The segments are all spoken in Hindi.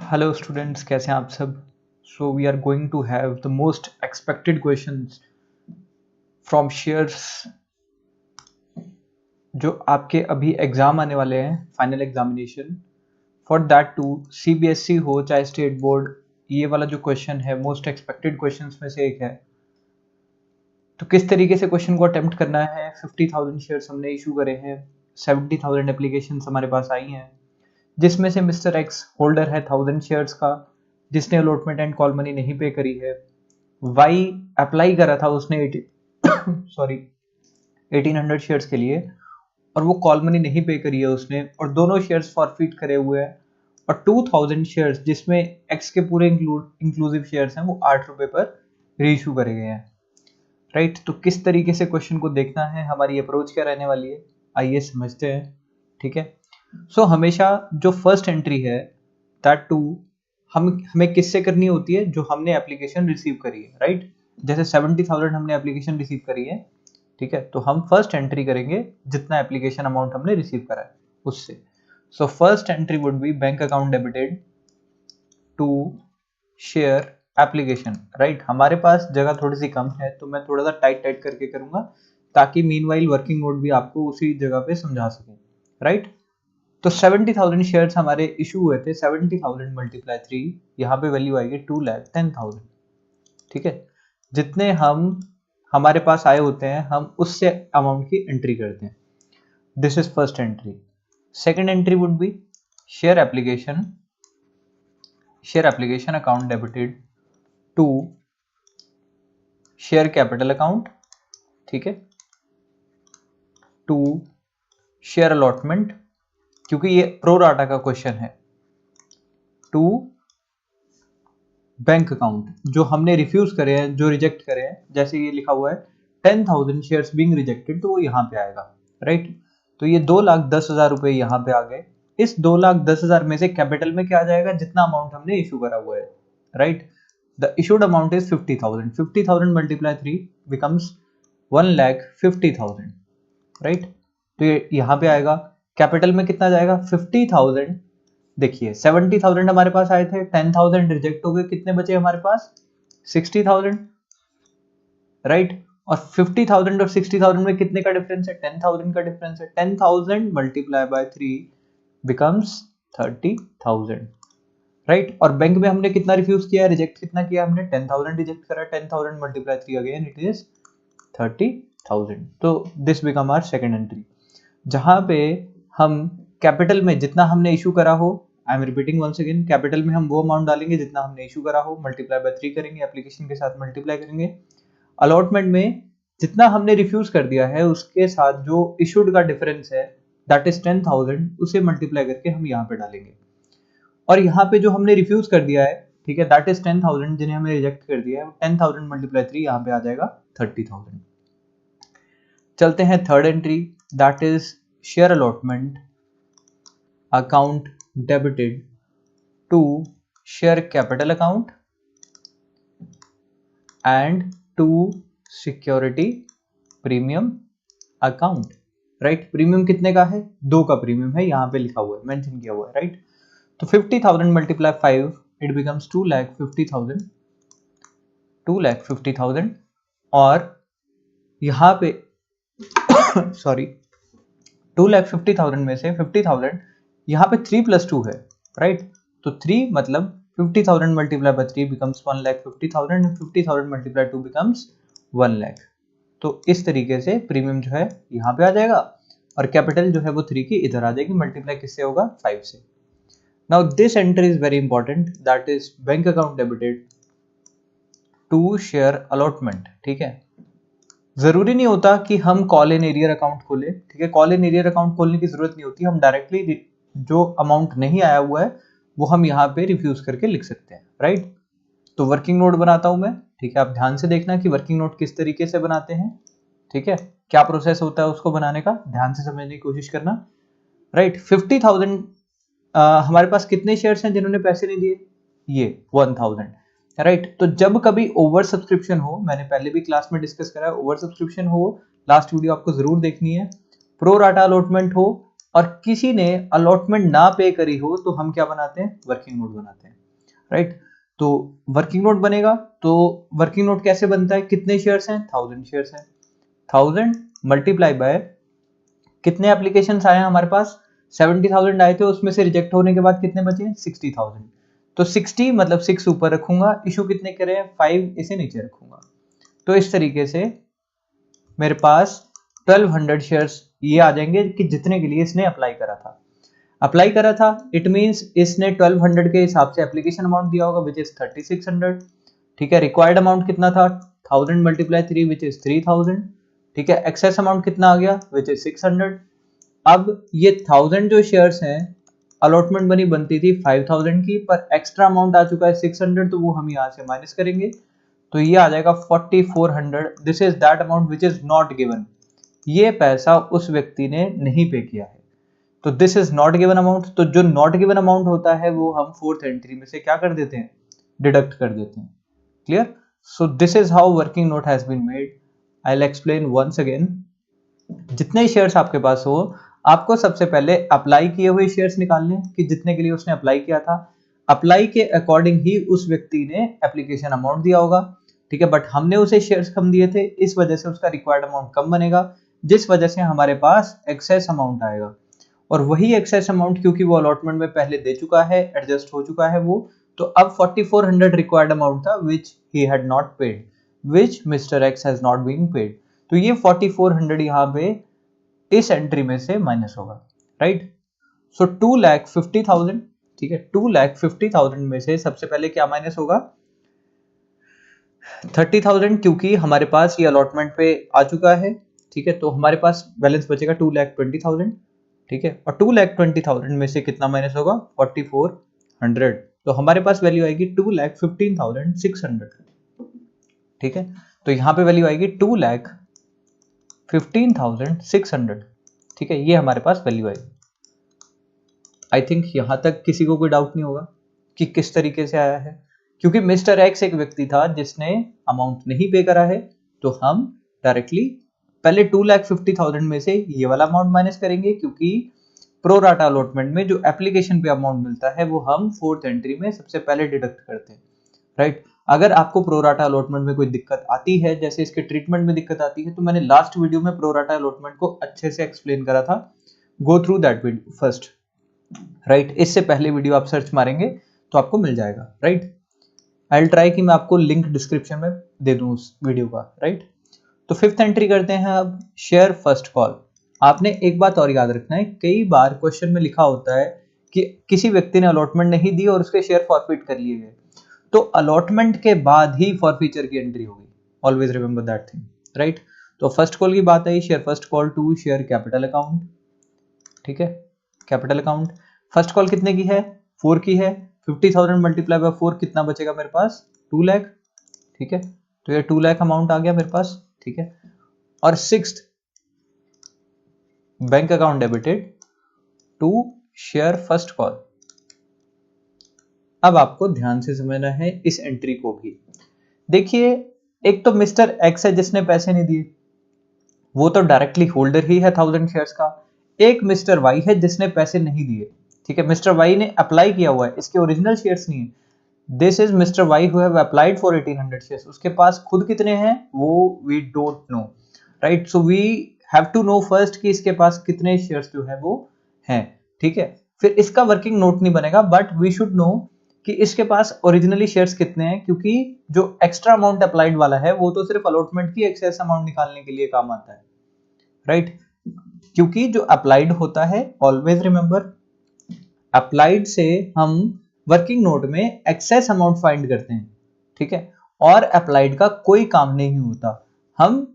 हेलो स्टूडेंट्स, कैसे हैं आप सब। So we are going to have the most expected questions from shares जो आपके अभी एग्जाम आने वाले हैं, final examination. For that too CBSE हो चाहे स्टेट बोर्ड, ये वाला जो क्वेश्चन है मोस्ट एक्सपेक्टेड क्वेश्चंस में से एक है। तो किस तरीके से क्वेश्चन को अटेम्प्ट करना है। 50,000 शेयर्स हमने इशू करे हैं, 70,000 एप्लीकेशन हमारे पास आई हैं, जिसमें से मिस्टर एक्स होल्डर है 1000 शेयर्स का, जिसने अलॉटमेंट एंड कॉल मनी नहीं पे करी है। वाई अप्लाई करा था उसने 1800 शेयर्स के लिए, और वो कॉल मनी नहीं पे करी है उसने, और दोनों शेयर्स फॉरफिट करे हुए हैं। और 2000 शेयर्स जिसमें एक्स के पूरे इंक्लूसिव शेयर्स हैं वो 8 रुपए पर रीइशू करे गए हैं। राइट, तो किस तरीके से क्वेश्चन को देखना है, हमारी अप्रोच क्या रहने वाली है, आइए समझते हैं। ठीक है, सो हमेशा जो फर्स्ट एंट्री है दैट टू हमें किससे करनी होती है, जो हमने एप्लीकेशन रिसीव करी है। राइट, जैसे 70,000 हमने एप्लीकेशन रिसीव करी है, ठीक है, तो हम फर्स्ट एंट्री करेंगे जितना एप्लीकेशन अमाउंट हमने रिसीव करा है उससे। So first entry would be bank account debited to share application. Right, हमारे पास जगह थोड़ी सी कम है तो मैं थोड़ा सा टाइट करके करूंगा ताकि मीनवाइल वर्किंग नोट भी आपको उसी जगह पे समझा सके। राइट, तो 70,000 शेयर्स हमारे इशू हुए थे। 70,000 मल्टीप्लाई 3, यहाँ पे वैल्यू आएगी 2,10,000। ठीक है, जितने हमारे पास आए होते हैं हम उससे अमाउंट की एंट्री करते हैं। This is first entry. Second entry would be share application account debited to share capital account, ठीक है, टू शेयर अलॉटमेंट, क्योंकि ये प्रो राटा का क्वेश्चन है, टू बैंक अकाउंट जो हमने रिफ्यूज करे हैं, जो रिजेक्ट करे हैं। जैसे ये लिखा हुआ है 10,000 शेयर्स बीइंग रिजेक्टेड, तो वो यहाँ पे आएगा। राइट, तो ये 2,10,000 रुपए यहाँ पे आ गए। इस 2,10,000 में से कैपिटल में क्या आ जाएगा, जितना अमाउंट हमने इशू करा हुआ है। Right, the issued amount is 50,000। 50,000 multiply 3 becomes 1,50,000। Right, तो ये यहाँ पे आएगा। कैपिटल में कितना जाएगा, 50,000। देखिए 70,000 हमारे पास आए थे, 10,000 रिजेक्ट हो गए, कितने बचे हमारे पास, 60,000। राइट, और 50,000 और 60,000 में कितने का डिफरेंस है, 10,000 का डिफरेंस है। 10,000 मल्टीप्लाई बाय 3 बिकम्स 30,000। राइट, और बैंक में हमने कितना रिफ्यूज किया, रिजेक्ट कितना किया हमने, 10,000 रिजेक्ट करा। 10,000 मल्टीप्लाई 3 अगेन इट इज 30,000। तो this become our second entry, जहां पे हम कैपिटल में जितना हमने इशू करा हो, I am repeating once again, capital में हम वो अमाउंट डालेंगे जितना हमने इशू करा हो, मल्टीप्लाई बाय 3 करेंगे, एप्लीकेशन के साथ मल्टीप्लाई करेंगे। अलॉटमेंट में जितना हमने रिफ्यूज कर दिया है उसके साथ जो इशूड का डिफरेंस है दैट इज 10,000, उसे मल्टीप्लाई करके हम यहाँ पे डालेंगे। और यहाँ पे जो हमने रिफ्यूज कर दिया है, ठीक है, दैट इज 10,000, जिन्हें हमने रिजेक्ट कर दिया है, 10,000 मल्टीप्लाई 3 यहाँ पे आ जाएगा 30,000। चलते हैं third entry, that is share allotment account debited to share capital account and to security premium account. Right, premium कितने का है, 2 का प्रीमियम है, यहाँ पे लिखा हुआ है, मेंशन किया हुआ है। राइट, तो 50,000 मल्टीप्लाई 5 इट बिकम्स 2,50,000। 2,50,000, और यहाँ पे सॉरी 2,50,000 में से 50,000, यहाँ पे 3 + 2 है। राइट, तो 3 मतलब 50,000 multiply by 3 becomes 1,50,000 and 50,000 multiply 2 becomes 1 lakh. तो इस तरीके से प्रीमियम जो है यहाँ पे आ जाएगा, और कैपिटल जो है वो 3 की इधर आ जाएगी। मल्टीप्लाई किससे होगा, 5 से। Now this entry is very important, that is bank account debited to share allotment. ठीक है, जरूरी नहीं होता कि हम कॉल इन एरियर अकाउंट खोलें। ठीक है, कॉल इन एरियर अकाउंट खोलने की जरूरत नहीं होती, हम डायरेक्टली जो अमाउंट नहीं आया हुआ है वो हम यहाँ पे रिफ्यूज करके लिख सकते हैं। राइट, तो वर्किंग नोट बनाता हूं मैं। ठीक है, आप ध्यान से देखना कि वर्किंग नोट किस तरीके से बनाते हैं। ठीक है, क्या प्रोसेस होता है उसको बनाने का, ध्यान से समझने की कोशिश करना। राइट, 50,000 हमारे पास कितने शेयर्स हैं जिन्होंने पैसे नहीं दिए, ये 1,000। राइट, तो जब कभी ओवर सब्सक्रिप्शन हो, मैंने पहले भी क्लास में डिस्कस करा है, ओवर सब्सक्रिप्शन हो, लास्ट वीडियो आपको जरूर देखनी है, प्रो राटा अलॉटमेंट हो, और किसी ने अलॉटमेंट ना पे करी हो तो हम क्या बनाते हैं, वर्किंग नोट बनाते हैं, राइट। तो वर्किंग नोट बनेगा, तो वर्किंग नोट कैसे बनता है, कितने शेयर्स हैं, 1000 शेयर्स हैं, 1000 मल्टीप्लाई बाय कितने एप्लीकेशन आए हैं हमारे पास, 70,000 आए थे, उसमें से रिजेक्ट होने के बाद कितने बचे, 60,000। तो 60 मतलब 6 ऊपर रखूंगा, इशू कितने करे, 5 इसे नीचे रखूंगा। तो इस तरीके से मेरे पास 1200 शेयर्स ये आ जाएंगे कि जितने के लिए इसने अप्लाई करा था। अप्लाई करा था इट मींस इसने 1200 के हिसाब से एप्लीकेशन अमाउंट दिया होगा विच इज 3600। ठीक है, रिक्वायर्ड अमाउंट कितना था, 1000 मल्टीप्लाई 3 विच इज 3000। ठीक है, एक्सेस अमाउंट कितना आ गया, विच इज 600। अब ये 1000 जो शेयर्स हैं, अलॉटमेंट बनी बनती थी 5000 की, पर एक्स्ट्रा अमाउंट आ चुका है 600, तो वो हम यहाँ से माइनस करेंगे, तो ये आ जाएगा 4400। This is that amount which is not given, ये पैसा उस व्यक्ति ने नहीं पे किया है, तो this is not given amount. तो जो नॉट गिवन अमाउंट होता है वो हम फोर्थ एंट्री में से क्या कर देते हैं, डिडक्ट कर देते हैं। Clear? So this is how working note has been made. I will explain once again. जितने शेयर्स आपके पास हो, आपको सबसे पहले अप्लाई किए हुए शेयर्स निकालने कि जितने के लिए उसने अप्लाई किया था, अप्लाई के अकॉर्डिंग ही उस व्यक्ति ने एप्लीकेशन अमाउंट दिया होगा। ठीक है, बट हमने उसे शेयर्स कम दिए थे, इस वजह से उसका रिक्वायर्ड अमाउंट कम बनेगा, जिस वजह से हमारे पास एक्सेस अमाउंट आएगा। और वही एक्सेस अमाउंट क्योंकि वो अलॉटमेंट में पहले दे चुका है, एडजस्ट हो चुका है वो, तो अब 4400 रिक्वायर्ड अमाउंट था which he had not paid, which mister X has not been paid. तो ये 4400 यहाँ पे इस एंट्री में से माइनस होगा, राइट। सो 2,50,000, ठीक है, 2,50,000 में से सबसे पहले क्या माइनस होगा, 30,000, क्योंकि हमारे पास ये अलॉटमेंट पे आ चुका है। ठीक है, तो हमारे पास बैलेंस बचेगा 2,20,000। ठीक है, और 2,20,000 में से कितना माइनस होगा, 4400, तो हमारे पास वैल्यू आएगी 2,15,600। ठीक है, तो यहाँ पे वैल्यू आएगी 2,15,600। ठीक है, ये हमारे पास वैल्यू आएगी। आई थिंक यहां तक किसी को कोई डाउट नहीं होगा कि किस तरीके से आया है, क्योंकि मिस्टर एक्स एक व्यक्ति था जिसने अमाउंट नहीं पे करा है, तो हम डायरेक्टली पहले 2,50,000 में से ये वाला अमाउंट माइनस करेंगे, क्योंकि प्रो राटा अलॉटमेंट में जो एप्लीकेशन पे अमाउंट मिलता है वो हम फोर्थ एंट्री में सबसे पहले डिडक्ट करते हैं, राइट। अगर आपको प्रो राटा अलॉटमेंट में कोई दिक्कत आती है, जैसे इसके ट्रीटमेंट में दिक्कत आती है, तो मैंने लास्ट वीडियो में प्रो राटा अलॉटमेंट को अच्छे से एक्सप्लेन करा था, go through that video first, right. इससे पहले वीडियो आप सर्च मारेंगे तो आपको मिल जाएगा, राइट। आई विल ट्राई कि मैं आपको लिंक डिस्क्रिप्शन में दे दूं उस वीडियो का, राइट। तो फिफ्थ एंट्री करते हैं अब, शेयर फर्स्ट कॉल। आपने एक बात और याद रखना है, कई बार क्वेश्चन में लिखा होता है कि किसी व्यक्ति ने अलॉटमेंट नहीं दी और उसके शेयर फॉरफिट कर लिए गए, तो अलॉटमेंट के बाद ही फॉरफीचर की एंट्री होगी, always remember that thing, right. तो फर्स्ट कॉल की बात आई, share first call to share capital account. ठीक है, कैपिटल अकाउंट, फर्स्ट कॉल कितने की है, 4 की है, 50,000 मल्टीप्लाई बाय 4 कितना बचेगा मेरे पास, 2 लाख। ठीक है, तो ये 2 लाख अमाउंट आ गया मेरे पास। ठीक है, और sixth, bank account debited to share first call. अब आपको ध्यान से समझना है इस एंट्री को भी। देखिए, एक तो मिस्टर एक्स है जिसने पैसे नहीं दिए, वो तो डायरेक्टली होल्डर ही है 1000 शेयर्स का। एक मिस्टर वाई है जिसने पैसे नहीं दिए। ठीक है, मिस्टर वाई ने अप्लाई किया हुआ है, इसके ओरिजिनल शेयर्स नहीं है। This is Mister Y who have applied for 1800 shares. उसके पास खुद कितने हैं वो we don't know, right. So we have to know first कि इसके पास कितने शेयर्स जो है वो हैं। ठीक है, फिर इसका वर्किंग नोट नहीं बनेगा, बट वी शुड नो कि इसके पास ओरिजिनली शेयर्स कितने हैं, क्योंकि जो एक्स्ट्रा अमाउंट अप्लाइड वाला है वो तो सिर्फ अलॉटमेंट की एक्सेस अमाउंट निकालने के लिए काम आता है, राइट। क्योंकि जो अप्लाइड होता है, ऑलवेज रिमेंबर, अप्लाइड से हम वर्किंग नोट में एक्सेस अमाउंट फाइंड करते हैं। ठीक है, और अप्लाइड का कोई काम नहीं होता, हम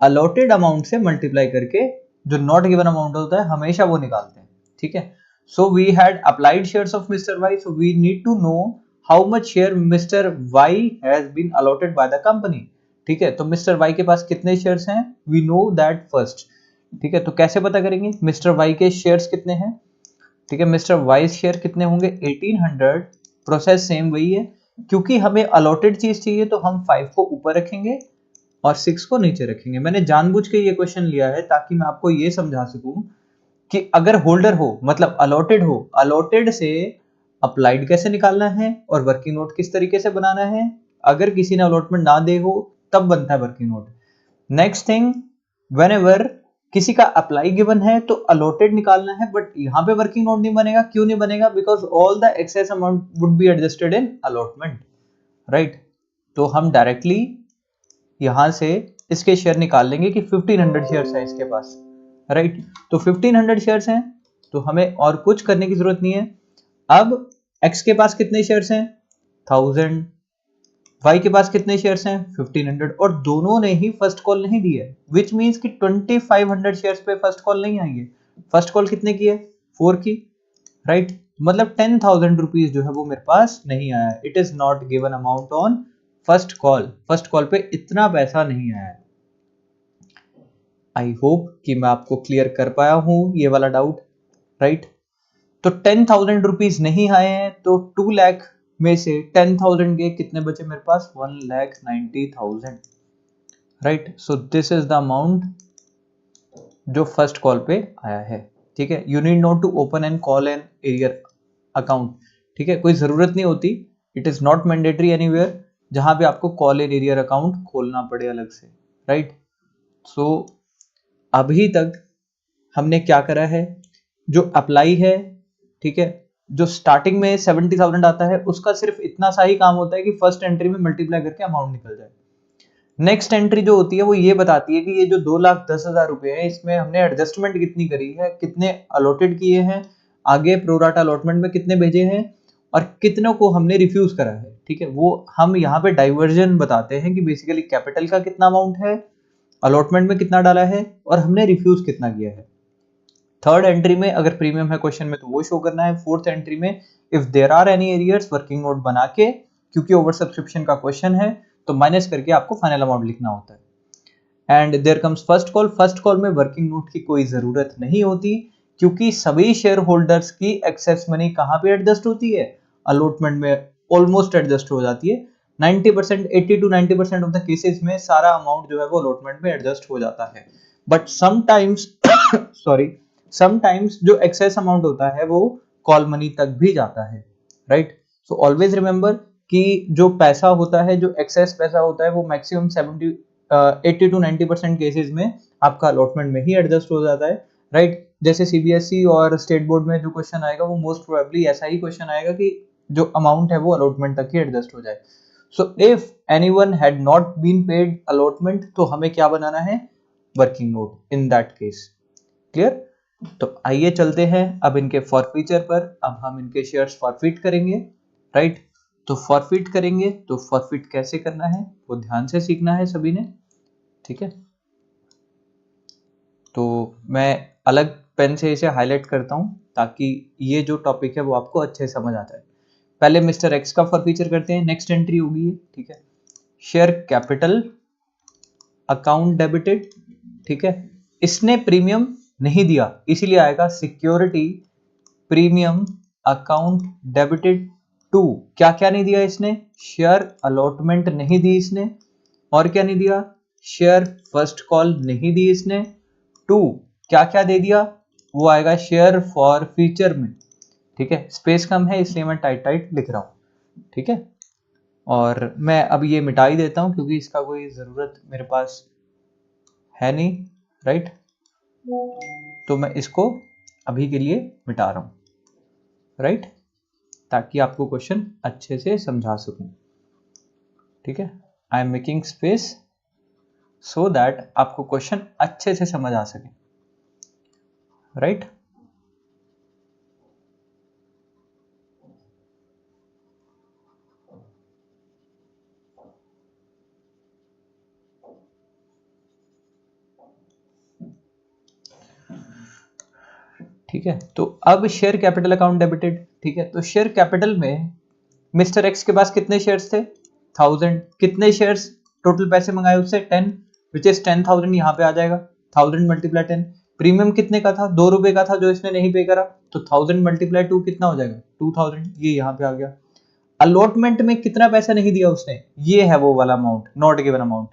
अलॉटेड अमाउंट से मल्टीप्लाई करके जो नॉट गिवन अमाउंट होता है हमेशा वो निकालते हैं। ठीक है, so we had applied shares of Mister Y, so we need to know how much share Mister Y has been allotted by the company. ठीक है, तो मिस्टर वाई के पास कितने शेयर्स हैं, वी नो दैट फर्स्ट। ठीक है, तो कैसे पता करेंगे, मिस्टर वाई के शेयर्स कितने हैं। ठीक है, मिस्टर वाई शेयर कितने होंगे, 1800। प्रोसेस सेम वही है, क्योंकि हमें अलॉटेड चीज चाहिए तो हम 5 को ऊपर रखेंगे और 6 को नीचे रखेंगे। मैंने जानबूझ के ये क्वेश्चन लिया है ताकि मैं आपको ये समझा सकूं कि अगर होल्डर हो मतलब अलॉटेड हो, अलॉटेड से अप्लाइड कैसे निकालना है और वर्किंग नोट किस तरीके से बनाना है, अगर किसी ने अलॉटमेंट ना दे हो तब बनता है working note. Next thing, whenever किसी का अप्लाई गिवन है तो अलॉटेड निकालना है, बट यहाँ पे वर्किंग नोट नहीं बनेगा। क्यों नहीं बनेगा? Because all the excess amount would be adjusted in allotment, right. तो हम डायरेक्टली यहां से इसके शेयर निकाल लेंगे कि 1500 शेयर्स है इसके पास, राइट। तो 1500 शेयर्स हैं तो हमें और कुछ करने की जरूरत नहीं है। अब x के पास कितने शेयर्स हैं? 1000। y के पास कितने शेयर्स हैं? 1500। और दोनों ने ही फर्स्ट कॉल नहीं दी है, विच मींस कि 2500 शेयर्स पे फर्स्ट कॉल नहीं आई है। फर्स्ट कॉल कितने की है? 4 की, राइट। मतलब 10,000 रुपीज जो है वो मेरे पास नहीं आया। It is not given amount on first call. First call पे इतना पैसा नहीं आया है। आई होप कि मैं आपको क्लियर कर पाया हूं ये वाला डाउट, राइट। तो 10,000 रुपीज नहीं आए हैं तो 2 लाख में से 10,000 के कितने बचे मेरे पास? 1,90,000, right. So this is the amount जो फर्स्ट कॉल पे आया है, ठीक है। You need not to open and call an arrear account, ठीक है, कोई जरूरत नहीं होती। It is not mandatory anywhere जहां पे आपको कॉल एन एरियर अकाउंट खोलना पड़े अलग से, राइट। सो अभी तक हमने क्या करा है? जो अप्लाई है, ठीक है, जो स्टार्टिंग में 70,000 आता है उसका सिर्फ इतना सा ही काम होता है कि फर्स्ट एंट्री में मल्टीप्लाई करके अमाउंट निकल जाए। नेक्स्ट एंट्री जो होती है वो ये बताती है कि ये जो 2,10,000 रुपए है इसमें हमने एडजस्टमेंट कितनी करी है, कितने अलॉटेड किए हैं, आगे प्रोराटा अलॉटमेंट में कितने भेजे हैं और कितनों को हमने रिफ्यूज करा है, ठीक है। वो हम यहाँ पे डाइवर्जन बताते हैं कि बेसिकली कैपिटल का कितना अमाउंट है, अलॉटमेंट में कितना डाला है और हमने रिफ्यूज कितना किया है। थर्ड एंट्री में अगर प्रीमियम है क्वेश्चन में तो वो शो करना है। फोर्थ एंट्री में if there are any arrears working note बना के, क्योंकि ओवर सब्सक्रिप्शन का क्वेश्चन है तो माइनस करके आपको फाइनल अमाउंट लिखना होता है। And there comes first call. First call में वर्किंग नोट की कोई जरूरत नहीं होती क्योंकि सभी शेयर होल्डर्स की एक्सेस मनी कहां पे एडजस्ट होती है? अलॉटमेंट में ऑलमोस्ट एडजस्ट हो जाती है। 90%, 80 to 90% ऑफ द केसेस में सारा अमाउंट जो है वो अलॉटमेंट में एडजस्ट हो जाता है। बट समटाइम्स सॉरी, समटाइम्स जो एक्सेस अमाउंट होता है वो कॉल मनी तक भी जाता है, राइट। सो ऑलवेज रिमेंबर कि जो पैसा होता है, जो एक्सेस पैसा होता है वो मैक्सिमम 80 to 90% केसेस में आपका अलॉटमेंट में ही एडजस्ट हो जाता है, राइट। जैसे सीबीएसई और स्टेट बोर्ड में जो क्वेश्चन आएगा वो मोस्ट प्रोबेबली ऐसा ही क्वेश्चन आएगा कि जो अमाउंट है वो अलॉटमेंट तक ही एडजस्ट हो जाए। So if anyone had not been paid allotment तो हमें क्या बनाना है? Working note in that case. Clear? तो आइए चलते हैं अब इनके फॉरफीचर पर। अब हम इनके शेयर्स फॉरफिट करेंगे, राइट। तो फॉरफिट करेंगे तो फॉरफिट कैसे करना है वो ध्यान से सीखना है सभी ने, ठीक है। तो मैं अलग पेन से इसे हाईलाइट करता हूं ताकि ये जो टॉपिक है वो आपको अच्छे समझ आता है। पहले मिस्टर एक्स का फॉरफीचर करते हैं। नेक्स्ट एंट्री होगी, ठीक है, शेयर कैपिटल अकाउंट डेबिटेड, ठीक है। इसने प्रीमियम नहीं दिया इसीलिए आएगा security premium account debited to. क्या क्या नहीं दिया इसने? शेयर अलॉटमेंट नहीं दी इसने, और क्या नहीं दिया? शेयर फर्स्ट कॉल नहीं दी इसने। टू, क्या क्या दे दिया? वो आएगा शेयर फॉर फ्यूचर में, ठीक है। स्पेस कम है इसलिए मैं टाइट टाइट लिख रहा हूं, ठीक है। और मैं अब ये मिटा ही देता हूं क्योंकि इसका कोई जरूरत मेरे पास है नहीं, राइट। तो मैं इसको अभी के लिए मिटा रहा हूं, राइट, ताकि आपको क्वेश्चन अच्छे से समझा सकूं, ठीक है। I am making space so that आपको क्वेश्चन अच्छे से समझ आ सके, राइट। ठीक है, तो अब शेयर कैपिटल अकाउंट डेबिटेड, ठीक है। तो शेयर कैपिटल में मिस्टर एक्स के पास कितने शेयर्स थे? 1000। कितने शेयर्स टोटल पैसे मंगाए उससे? 10, विच इज 10,000 यहाँ पे आ जाएगा। 1000 मल्टीप्लाई 10। प्रीमियम कितने का था? 2 रुपए का था जो इसने नहीं पे करा, तो 1000 मल्टीप्लाई 2 कितना हो जाएगा? 2000। ये यहाँ पे आ गया। अलॉटमेंट में कितना पैसा नहीं दिया उसने? ये है वो वाला अमाउंट, नॉट गिवन अमाउंट,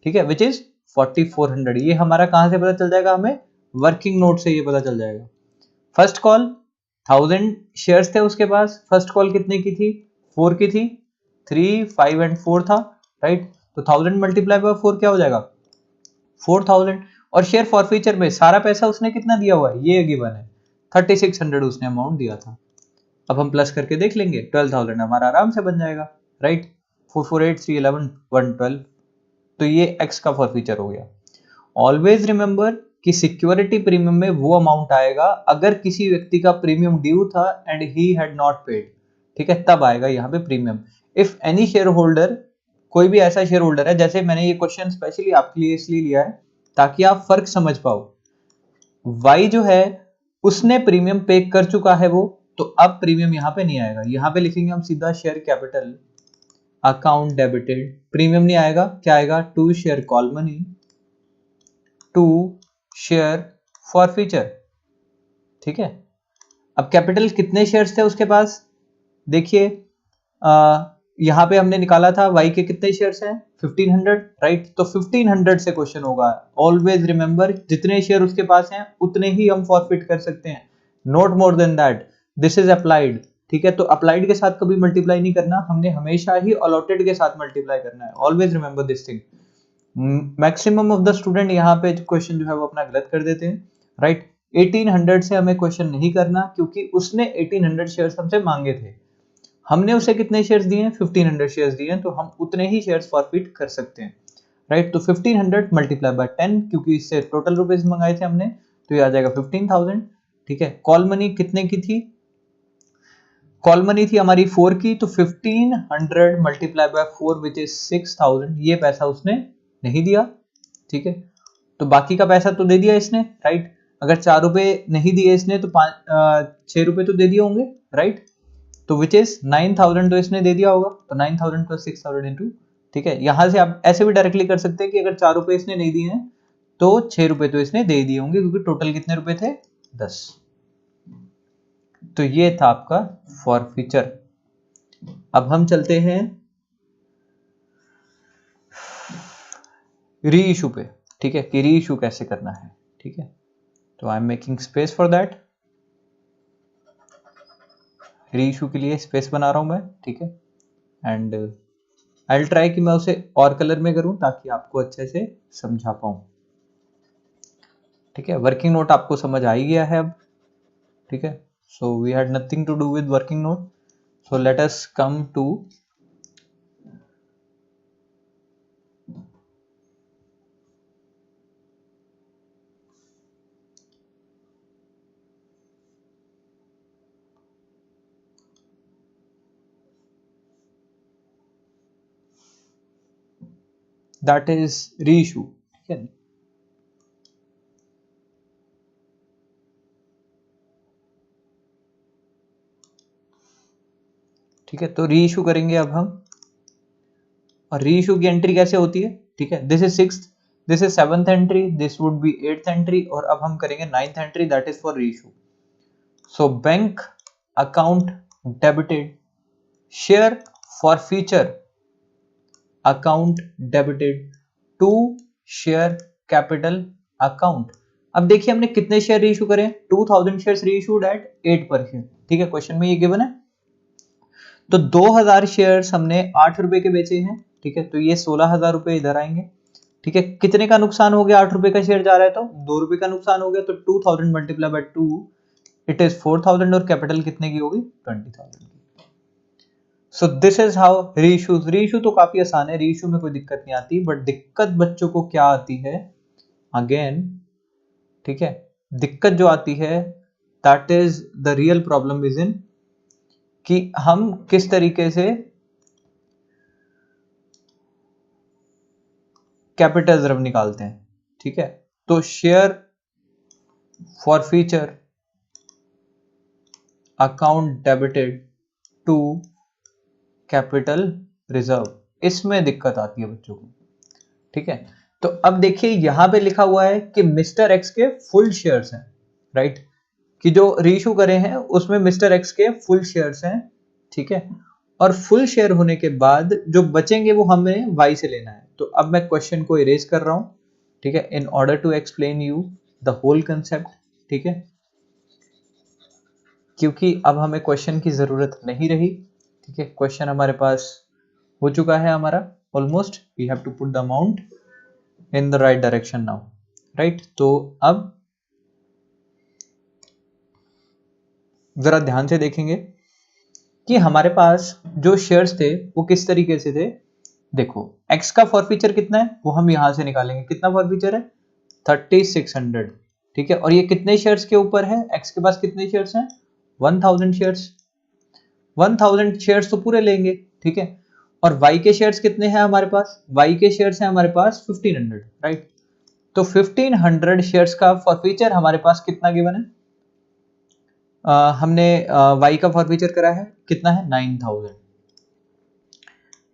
ठीक है, विच इज 4400। ये हमारा कहां से पता चल जाएगा हमें? वर्किंग नोट से ये पता चल जाएगा। फर्स्ट कॉल 1000 शेयर्स थे उसके पास, फर्स्ट कॉल कितने की थी, 4 की थी, 3, 5 एंड 4 था, राइट। तो 1000 मल्टीप्लाई बाय 4 क्या हो जाएगा, 4000। और शेयर फॉरफीचर में सारा पैसा उसने कितना दिया हुआ है, ये गिवन है 3600 उसने अमाउंट दिया था। अब हम प्लस करके देख लेंगे, 12000 हमारा आराम से बन जाएगा, राइट। 4 4 8 3 11 112, तो ये एक्स का फॉरफीचर हो गया। ऑलवेज रिमेंबर कि सिक्योरिटी प्रीमियम में वो अमाउंट आएगा अगर किसी व्यक्ति का प्रीमियम ड्यू था and he had not paid, ठीक है, तब आएगा यहाँ पे premium. If any share holder, कोई भी ऐसा शेयर होल्डर है, जैसे मैंने ये क्वेश्चन स्पेशली आपके लिए इसलिए लिया है ताकि आप फर्क समझ पाओ। वाई जो है उसने प्रीमियम पे कर चुका है वो, तो अब प्रीमियम यहाँ पे नहीं आएगा, यहाँ पे लिखेंगे हम सीधा share capital account debited, premium नहीं आएगा, क्या आएगा, to share call money to share forfeiture, ठीक है। अब कैपिटल कितने शेयर्स थे उसके पास, देखिए यहां पे हमने निकाला था वाई के कितने शेयर्स हैं, 1500, राइट। तो 1500 से क्वेश्चन होगा। ऑलवेज रिमेंबर जितने शेयर उसके पास हैं उतने ही हम फॉरफिट कर सकते हैं, not more than that. This is applied, ठीक है। तो अप्लाइड के साथ कभी मल्टीप्लाई नहीं करना, हमने हमेशा ही अलॉटेड के साथ मल्टीप्लाई करना है। Always remember this thing. Maximum of the student यहाँ पे क्वेश्चन जो है वो अपना गलत कर देते हैं, राइट। 1800 से हमें क्वेश्चन नहीं करना क्योंकि उसने 1800 शेयर्स हमसे मांगे थे, हमने उसे कितने शेयर्स दिए हैं, 1500 शेयर्स दिए हैं, तो हम उतने ही शेयर्स फॉरफिट कर सकते हैं, राइट। तो 1500 मल्टीप्लाई बाय 10, क्योंकि इससे टोटल रुपीस मंगाए थे हमने, तो ये आ जाएगा 15000, ठीक है। कॉल मनी कितने की थी, कॉल मनी थी हमारी 4 की, तो 1500 मल्टीप्लाई बाय 4 विच इज 6000, ये पैसा उसने नहीं दिया, ठीक है। तो बाकी का पैसा तो दे दिया इसने, राइट। अगर 4 रुपए नहीं दिए इसने तो 6 रुपए तो दे दिए होंगे, राइट। तो विच इज 9000 तो इसने दे दिया होगा, तो 9000 प्लस 6000 इंटू, ठीक है। यहां से आप ऐसे भी डायरेक्टली कर सकते हैं कि अगर 4 रुपए इसने नहीं दिए हैं तो 6 रुपए तो इसने दे दिए होंगे, क्योंकि टोटल कितने रुपए थे, 10। तो ये था आपका फॉरफीचर। अब हम चलते हैं री इशू पे, ठीक है, कि री इशू कैसे करना है, ठीक है। तो I am making space for that, री इशू के लिए स्पेस बना रहा हूं मैं, ठीक है। एंड आई विल ट्राई कि मैं उसे और कलर में करूं ताकि आपको अच्छे से समझा पाऊं, ठीक है। वर्किंग नोट आपको समझ आ ही गया है अब, ठीक है। So we had nothing to do with working note, so let us come to that is reissue, ठीक है। ठीक है, तो री इशू करेंगे अब हम, और री इशू की एंट्री कैसे होती है, ठीक है। This is 6th, this is 7th entry, this would be 8th entry, और अब हम करेंगे 9th entry, that is for reissue. So bank account debited, share forfeiture account debited to share capital account. अब देखिए हमने कितने शेयर रीइशू करे, 2000 शेयर्स रीइशूड एट 8%, ठीक है, क्वेश्चन में ये गिवन है। तो 2000 शेयर्स हमने 8 रुपए के बेचे हैं, ठीक है, तो ये 16000 रुपए इधर आएंगे, ठीक है। कितने का नुकसान हो गया, 8 रुपए का शेयर जा रहा है तो 2 रुपए का नुकसान हो गया, तो 2000 मल्टीप्लाई बाय 2 इट इज 4000, और कैपिटल कितने की होगी, 20000 की। So this is how reissues, reissue तो काफी आसान है, रीइशू में कोई दिक्कत नहीं आती, बट दिक्कत बच्चों को क्या आती है अगेन, ठीक है। दिक्कत जो आती है that is the real problem is in कि हम किस तरीके से कैपिटल रिजर्व निकालते हैं, ठीक है। तो share forfeiture account debited to capital reserve, इसमें दिक्कत आती है बच्चों को, ठीक है। तो अब देखिए यहां पे लिखा हुआ है कि मिस्टर एक्स के फुल शेयर्स हैं, राइट, कि जो रीइशू करे हैं उसमें मिस्टर एक्स के फुल शेयर्स हैं, ठीक है। और फुल शेयर होने के बाद जो बचेंगे वो हमें वाई से लेना है। तो अब मैं क्वेश्चन को इरेज कर रहा हूं, ठीक है, in order to explain you the whole concept, ठीक है, क्योंकि अब हमें क्वेश्चन की जरूरत नहीं रही, ठीक है, क्वेश्चन हमारे पास हो चुका है हमारा almost, we have to put the amount in the right direction now, right. तो अब जरा ध्यान से देखेंगे कि हमारे पास जो शेयर्स थे वो किस तरीके से थे। देखो x का फॉरफीचर कितना है वो हम यहां से निकालेंगे, कितना फॉरफीचर है 3600, ठीक है, और ये कितने शेयर्स के ऊपर है, x के पास कितने शेयर्स हैं 1000 शेयर्स, 1000 शेयर्स तो पूरे लेंगे, ठीक है, और y के शेयर्स कितने हैं हमारे पास, y के शेयर्स हैं हमारे पास 1500, राइट। तो 1500 शेयर्स का फॉरफीचर हमारे पास कितना गिवन है, हमने y का फॉरफीचर करा है कितना है 9000।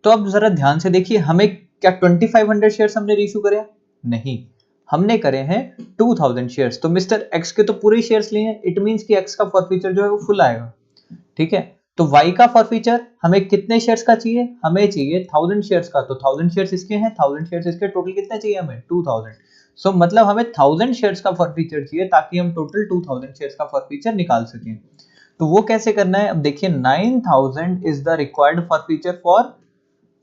तो अब जरा ध्यान से देखिए, हमें क्या 2500 शेयर्स हमने रीइश्यू करे हैं, नहीं, हमने करे हैं 2000 शेयर्स। तो मिस्टर एक्स के तो पूरे शेयर्स लिए हैं, इट मींस कि एक्स का फॉरफीचर जो है वो फुल आएगा, ठीक है। तो वाई का फॉरफीचर हमें कितने शेयर्स का चाहिए, हमें चाहिए 1000 शेयर्स का, तो 1000 शेयर्स इसके हैं, 1000 शेयर्स इसके, टोटल कितना चाहिए हमें 2000। सो मतलब हमें 1000 शेयर्स का फॉरफीचर चाहिए ताकि हम टोटल 2000 शेयर्स का फॉरफीचर निकाल सकें। तो वो कैसे करना है, अब देखिए 9000 is the required forfeiture for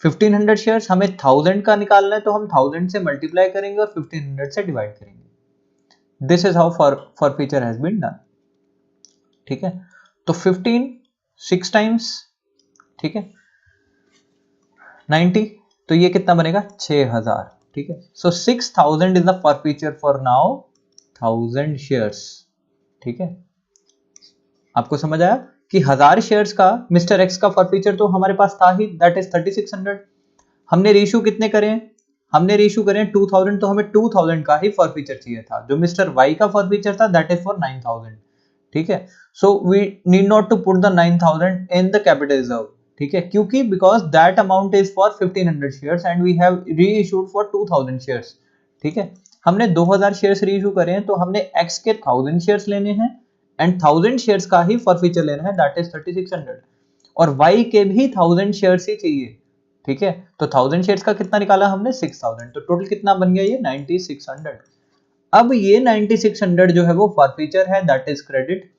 1500 shares, हमें 1000 का निकालना है तो हम 1000 से मल्टीप्लाई करेंगे और 1500 से डिवाइड करेंगे। This is how forfeiture has been done, ठीक है। तो 15 6 टाइम्स, ठीक है, 90, तो ये कितना बनेगा 6000, ठीक है। सो 6000 is the forfeiture for now 1000 shares, ठीक है। आपको समझ आया कि 1000 शेयर्स का मिस्टर एक्स का फॉरफीचर तो हमारे पास था ही, दैट इज 3600। हमने रेशू कितने करे हैं, हमने रेशू करे हैं 2000, तो हमें 2000 का ही फॉरफीचर चाहिए था। जो मिस्टर वाई का फॉरफीचर था दैट इज फॉर 9000, ठीक है। So we need not to put the 9000 in the capital reserve, ठीक है, क्योंकि because that amount is for 1500 shares and we have reissued for 2000 shares, ठीक है। हमने 2000 शेयर्स रीइश्यू करे हैं तो हमने एक्स के 1000 शेयर्स लेने हैं एंड 1000 शेयर्स का ही फॉरफीचर लेना है, दैट इज 3600, और वाई के भी 1000 शेयर्स ही चाहिए, ठीक है। तो 1000 शेयर्स का कितना निकाला हमने 6000, तो टोटल कितना बन गया ये 9600। अब ये 9600 जो है वो फॉरफीचर है, दैट इज क्रेडिट।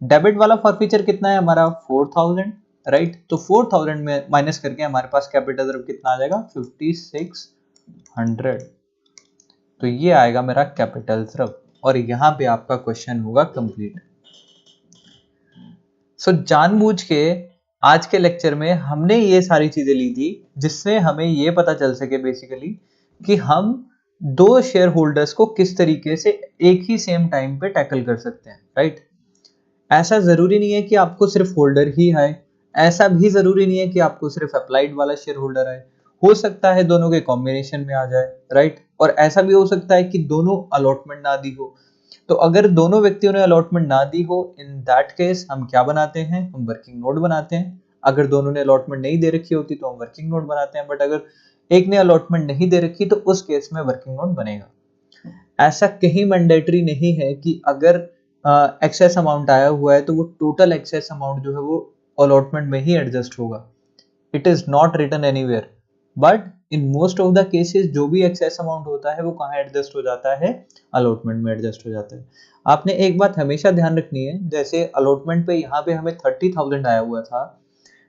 डेबिट वाला फॉरफीचर कितना है हमारा 4000, राइट। तो 4000 में माइनस करके हमारे पास कैपिटल रिजर्व कितना आ जाएगा 5600, तो ये आएगा मेरा कैपिटल रिजर्व, और यहां पे आपका क्वेश्चन होगा कंप्लीट। सो जानबूझ के आज के लेक्चर में हमने ये सारी चीजें ली थी जिससे हमें ये पता चल सके बेसिकली कि हम दो शेयर होल्डर्स को किस तरीके से एक ही सेम टाइम पे टैकल कर सकते हैं, राइट। ऐसा जरूरी नहीं है कि आपको सिर्फ होल्डर ही आए, ऐसा भी जरूरी नहीं है कि आपको सिर्फ अप्लाइड वाला शेयर होल्डर आए, हो सकता है दोनों के कॉम्बिनेशन में आ जाए, राइट। और ऐसा भी हो सकता है कि दोनों अलॉटमेंट ना दी हो। तो अगर दोनों व्यक्तियों ने अलॉटमेंट ना दी हो, इन दैट केस हम क्या बनाते हैं, हम वर्किंग नोट बनाते हैं। अगर दोनों ने अलॉटमेंट नहीं दे रखी होती तो हम वर्किंग नोट बनाते हैं, बट अगर एक ने अलॉटमेंट नहीं दे रखी तो उस केस में वर्किंग नोट बनेगा। ऐसा कहीं मैंडेटरी नहीं है कि अगर एक्सेस अमाउंट आया हुआ है तो वो टोटल एक्सेस अमाउंट जो है वो अलॉटमेंट में ही एडजस्ट होगा। It is not written anywhere, but in most of the cases जो भी एक्सेस अमाउंट होता है वो कहाँ एडजस्ट हो जाता है, अलॉटमेंट में एडजस्ट हो जाता है। आपने एक बात हमेशा ध्यान रखनी है, जैसे अलॉटमेंट पे यहाँ पे हमें 30,000 आया हुआ था,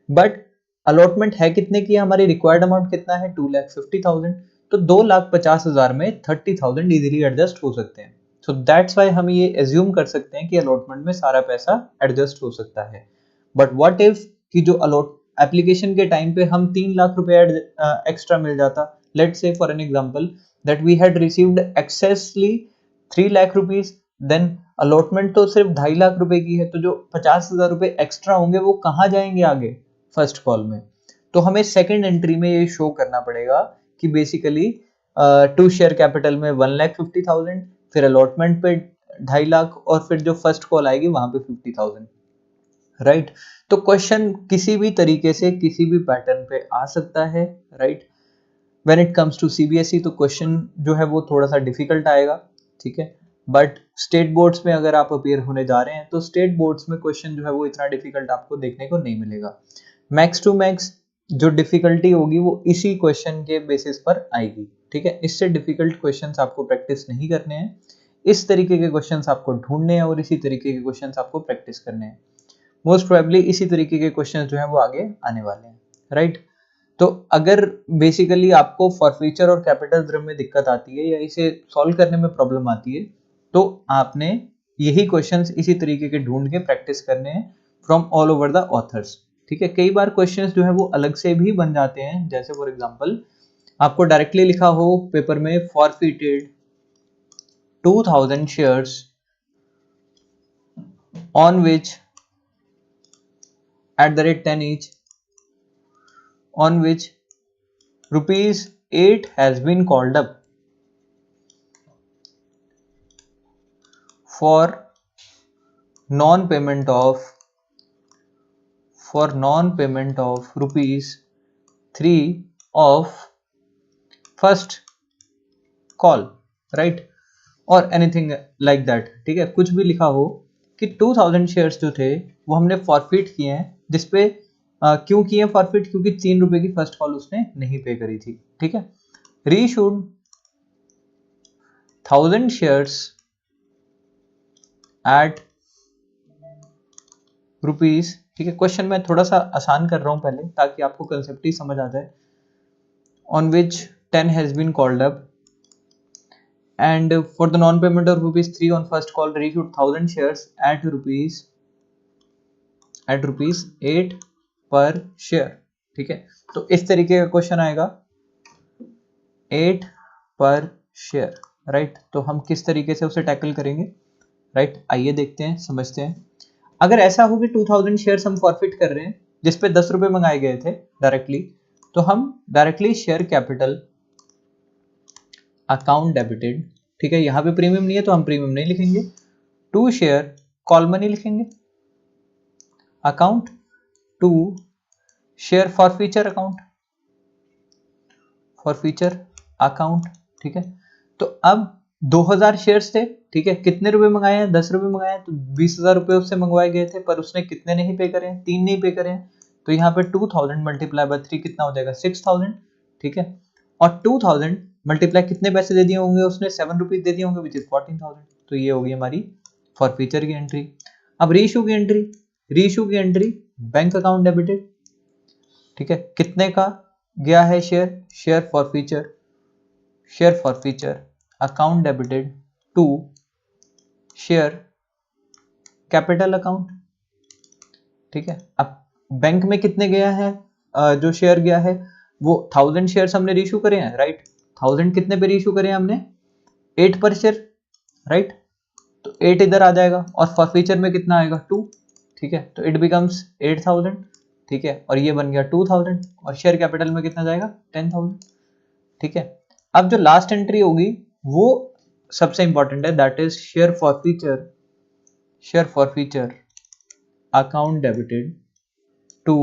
बट अलॉटमेंट है कितने की, हमारी रिक्वायर्ड अमाउंट कितना है 2,50,000, तो 2,50,000 में 30,000 इजीली एडजस्ट हो सकते हैं। सो दैट्स वाई हम ये एज्यूम कर सकते हैं कि अलॉटमेंट में सारा पैसा एडजस्ट हो सकता है। बट व्हाट इफ कि जो अलॉट एप्लीकेशन के टाइम पे हम 3 लाख रुपए एक्स्ट्रा मिल जाता, let's say for an example that we had received excessly 3 lakh rupees, then allotment तो सिर्फ 2.5 लाख रुपए की है, तो जो 50,000 रुपए एक्स्ट्रा होंगे वो कहाँ जाएंगे आगे, फर्स्ट कॉल में। तो हमें सेकंड एंट्री में ये शो करना पड़ेगा कि बेसिकली टू शेयर कैपिटल में 1,50,000, फिर अलॉटमेंट पे 2.5 लाख, और फिर जो फर्स्ट कॉल आएगी वहां पे 50,000, राइट। तो क्वेश्चन किसी भी तरीके से किसी भी पैटर्न पे आ सकता है, right. When it comes to CBSE तो क्वेश्चन जो है वो थोड़ा सा डिफिकल्ट आएगा, ठीक है। बट स्टेट बोर्ड्स में अगर आप अपियर होने जा रहे हैं तो स्टेट बोर्ड्स में क्वेश्चन जो है वो इतना डिफिकल्ट आपको देखने को नहीं मिलेगा। मैक्स टू मैक्स जो डिफिकल्टी होगी वो इसी क्वेश्चन के बेसिस पर आएगी, ठीक है। इससे डिफिकल्ट क्वेश्चंस आपको प्रैक्टिस नहीं करने हैं, इस तरीके के क्वेश्चंस आपको ढूंढने हैं और इसी तरीके के क्वेश्चंस आपको प्रैक्टिस करने हैं। मोस्ट प्रोबेबली इसी तरीके के क्वेश्चंस जो हैं वो आगे आने वाले हैं, राइट। तो अगर बेसिकली आपको फॉरफीचर और कैपिटल द्रव्य में दिक्कत आती है या इसे सॉल्व करने में प्रॉब्लम आती है, तो आपने यही क्वेश्चंस इसी तरीके के ढूंढ के प्रैक्टिस करने हैं from all over the author's, ठीक है। कई बार क्वेश्चंस जो है वो अलग से भी बन जाते हैं, जैसे फॉर एग्जांपल आपको डायरेक्टली लिखा हो पेपर में forfeited 2000 shares on which at the rate 10 each, on which rupees 8 has been called up for non-payment of rupees 3 of first call, right, और एनीथिंग लाइक दैट, ठीक है। कुछ भी लिखा हो कि 2000 शेयर्स जो थे वो हमने फॉरफिट किए हैं, जिसपे क्यों किए फॉरफिट, क्योंकि 3 रुपए की फर्स्ट कॉल उसने नहीं पे करी थी, ठीक है। रीइशूड 1000 शेयर्स एट रुपीज, ठीक है। क्वेश्चन मैं थोड़ा सा आसान कर रहा हूं पहले ताकि आपको कंसेप्ट ही समझ आ जाए। On which 10 has been called up and for the non-payment of rupees 3 on first call reissued 1000 shares at rupees 8 पर शेयर, ठीक है। तो इस तरीके का क्वेश्चन आएगा 8 पर शेयर, राइट। तो हम किस तरीके से उसे टैकल करेंगे, राइट, आइए देखते हैं, समझते हैं। अगर ऐसा हो कि 2000 शेयर्स हम फॉरफिट कर रहे हैं जिसपे 10 रुपए मंगाए गए थे डायरेक्टली, तो हम directly share capital account debited, ठीक है। यहां पे प्रीमियम नहीं है तो हम प्रीमियम नहीं लिखेंगे, टू शेयर कॉल मनी लिखेंगे, account to share forfeiture account, forfeiture account, ठीक है। तो अब 2000 शेयर्स थे, ठीक है। कितने रुपए मंगाए हैं, 10 रुपए मंगाए हैं, तो 20,000 रुपए उससे मंगवाए गए थे, पर उसने कितने नहीं पे करे हैं, 3 नहीं पे करे हैं। तो यहाँ पे 2000 मल्टीप्लाई बाय 3 कितना हो जाएगा, 6000, ठीक है। और 2000 मल्टीप्लाई कितने पैसे दे दिए होंगे उसने, 7 रुपीज दे दिए होंगे, विच इज 14,000। तो ये होगी हमारी फॉरफीचर की एंट्री। अब रीइशू की एंट्री, रीइशू की एंट्री बैंक अकाउंट डेबिटेड, ठीक है। कितने का गया है share, share forfeiture account debited to share capital account, ठीक है। अब बैंक में कितने गया है, जो शेयर गया है वो 1000 शेयर्स हमने रीइशू करे हैं, राइट। 1000 कितने पे रीइशू करे हैं हमने, 8 पर शेयर, राइट। तो 8 इधर आ जाएगा और फॉरफीचर में कितना आएगा, 2, ठीक है। तो इट बिकम्स 8000, ठीक है। और ये बन गया 2000 और शेयर कैपिटल में कितना जाएगा, 10,000, ठीक है। अब जो लास्ट एंट्री होगी वो सबसे इंपॉर्टेंट है, that is share forfeiture account debited to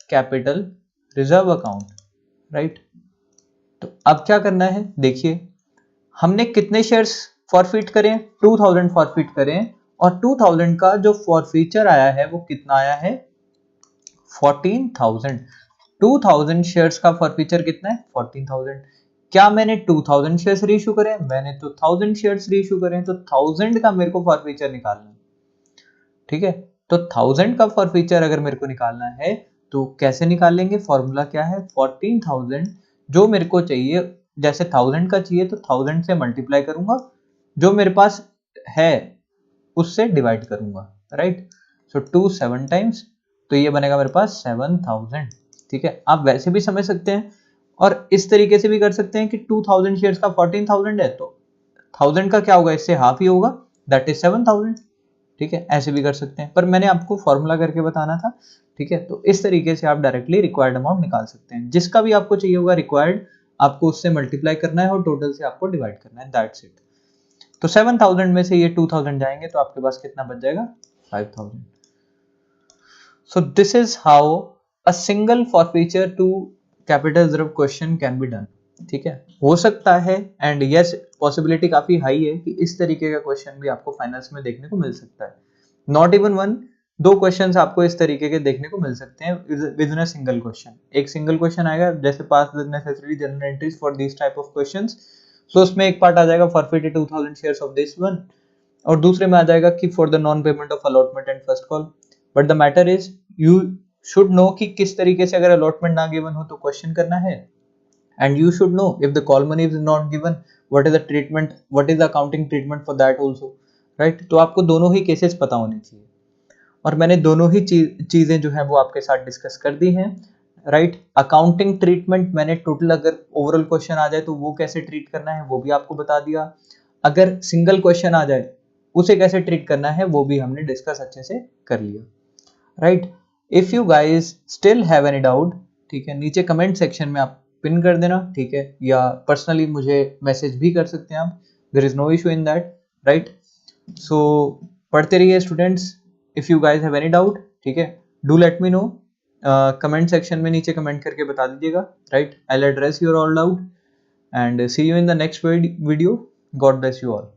capital reserve account, right. तो अब क्या करना है, देखिए हमने कितने शेयर्स फॉरफिट करें, 2000 फॉरफिट करें, और 2000 का जो फॉरफीचर आया है वो कितना आया है, 14,000। 2000 शेयर्स का फॉरफीचर कितना है, 14,000। क्या मैंने 2000 शेयर्स रीइशू करे, मैंने तो 1000 शेयर्स रीइशू करे, तो 1000 का मेरे को फॉरफीचर निकालना है, ठीक है। तो 1000 का फॉरफीचर अगर मेरे को निकालना है तो कैसे निकालेंगे, फॉर्मूला क्या है, 14,000 जो मेरे को चाहिए, जैसे 1000 का चाहिए तो 1000 से मल्टीप्लाई करूंगा, जो मेरे पास है उससे डिवाइड करूंगा, राइट। सो 2 7 टाइम्स, तो ये बनेगा मेरे पास 7000, ठीक है। आप वैसे भी समझ सकते हैं और इस तरीके से भी कर सकते हैं कि 2000 शेयर्स का 14,000 है तो 1000 का क्या होगा, इससे हाफ ही होगा, दैट इज 7000, ठीक है। ऐसे भी कर सकते हैं, पर मैंने आपको फॉर्मूला करके बताना था, ठीक है। तो इस तरीके से आप डायरेक्टली रिक्वायर्ड अमाउंट निकाल सकते हैं, जिसका भी आपको चाहिए होगा रिक्वायर्ड, आपको उससे मल्टीप्लाई करना है और टोटल से आपको डिवाइड करना है, दैट्स इट। तो 7000 में से ये 2000 जाएंगे तो आपके पास कितना बच जाएगा, 5000। So this is how a single forfeiture to capital reserve question can be done, ठीक है। हो सकता है एंड यस पॉसिबिलिटी काफी हाई है कि इस तरीके का क्वेश्चन भी आपको फाइनल्स में देखने को मिल सकता है। नॉट इवन वन, 2 क्वेश्चंस आपको इस तरीके के देखने को मिल सकते हैं with in a single question. एक सिंगल क्वेश्चन आएगा, जैसे pass the necessary journal entries for this type of questions, so उसमें एक पार्ट आ जाएगा forfeited 2000 shares of this one, और दूसरे में आ जाएगा कि for the non payment of allotment and first call. But the matter is you should know कि किस तरीके से अगर अलॉटमेंट ना गिवन हो तो क्वेश्चन करना है, and you should know if the call money is not given what is the treatment, what is the accounting treatment for that also, right? तो आपको दोनों ही केसेस पता होने चाहिए, और मैंने दोनों ही चीजें जो है वो आपके साथ डिस्कस कर दी हैं, राइट? अकाउंटिंग ट्रीटमेंट मैंने टोटल अगर ओवरऑल क्वेश्चन आ जाए तो वो कैसे ट्रीट करना है वो भी आपको बता दिया, अगर सिंगल क्वेश्चन आ जाए उसे कैसे ट्रीट करना है वो भी हमने डिस्कस अच्छे से कर लिया, right? If you guys still have any doubt, ठीक है, नीचे कमेंट सेक्शन में आप पिन कर देना, ठीक है, या पर्सनली मुझे मैसेज भी कर सकते हैं आप, there is no issue in that, right? So पढ़ते रहिए students, if you guys have any doubt, ठीक है, do let me know, comment section में नीचे कमेंट करके बता दीजिएगा, right? I will address your all doubt and see you in the next video. God bless you all.